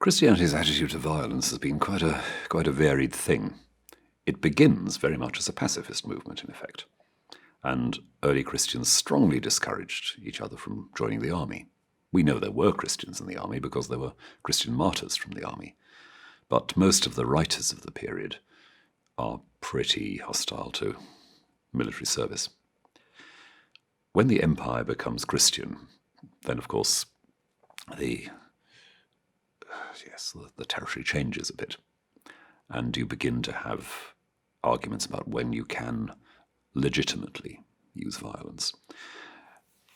Christianity's attitude to violence has been quite a varied thing. It begins very much as a pacifist movement, in effect, and early Christians strongly discouraged each other from joining the army. We know there were Christians in the army because there were Christian martyrs from the army, but most of the writers of the period are pretty hostile to military service. When the empire becomes Christian, then of course the territory changes a bit, and you begin to have arguments about when you can legitimately use violence.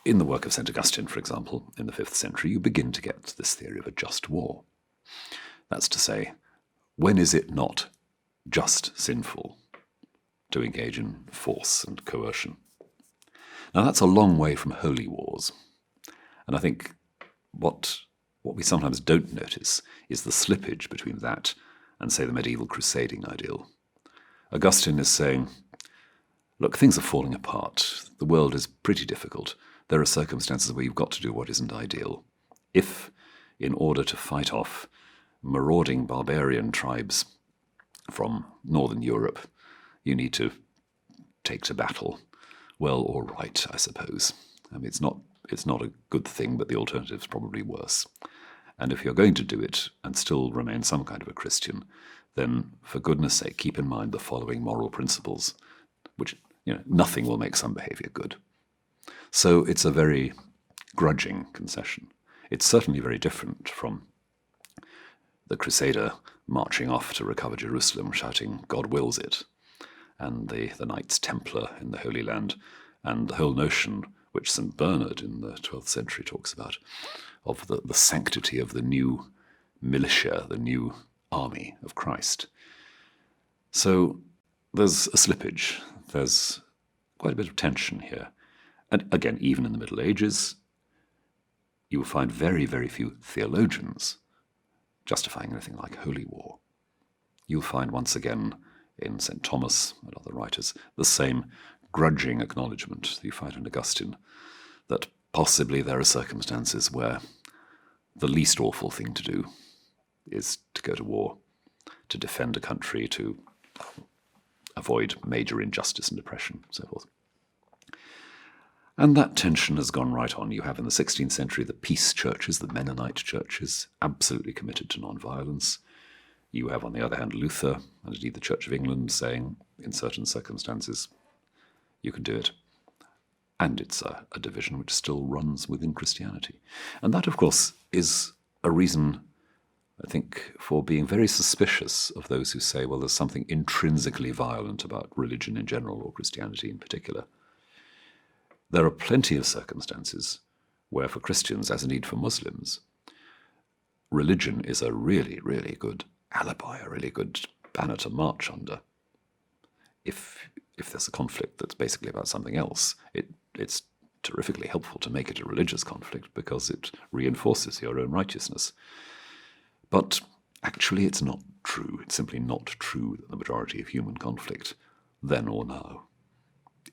In the work of St. Augustine, for example, in the 5th century, you begin to get this theory of a just war. That's to say, when is it not just sinful to engage in force and coercion? Now that's a long way from holy wars, and I think what we sometimes don't notice is the slippage between that and, say, the medieval crusading ideal. Augustine is saying, look, things are falling apart. The world is pretty difficult. There are circumstances where you've got to do what isn't ideal. If, in order to fight off marauding barbarian tribes from northern Europe, you need to take to battle, well, all right, I suppose. I mean, it's not a good thing, but the alternative's probably worse. And if you're going to do it and still remain some kind of a Christian, then for goodness sake, keep in mind the following moral principles, which, nothing will make some behavior good. So it's a very grudging concession. It's certainly very different from the Crusader marching off to recover Jerusalem, shouting, God wills it, and the Knights Templar in the Holy Land, and the whole notion, which St. Bernard in the 12th century talks about, of the sanctity of the new militia, the new army of Christ. So there's a slippage. There's quite a bit of tension here. And again, even in the Middle Ages, you will find very, very few theologians justifying anything like holy war. You'll find once again in St. Thomas and other writers the same grudging acknowledgement that you find in Augustine, that possibly there are circumstances where the least awful thing to do is to go to war, to defend a country, to avoid major injustice and oppression, and so forth. And that tension has gone right on. You have in the 16th century the peace churches, the Mennonite churches, absolutely committed to non-violence. You have, on the other hand, Luther, and indeed the Church of England, saying, in certain circumstances, you can do it. And it's a division which still runs within Christianity. And that, of course, is a reason, I think, for being very suspicious of those who say, well, there's something intrinsically violent about religion in general, or Christianity in particular. There are plenty of circumstances where, for Christians, as indeed for Muslims, religion is a really, really good alibi, a really good banner to march under. If there's a conflict that's basically about something else, it's terrifically helpful to make it a religious conflict because it reinforces your own righteousness. But actually it's not true. It's simply not true that the majority of human conflict, then or now,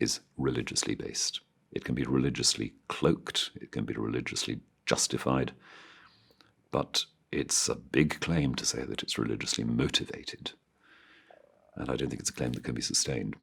is religiously based. It can be religiously cloaked, it can be religiously justified, but it's a big claim to say that it's religiously motivated. And I don't think it's a claim that can be sustained.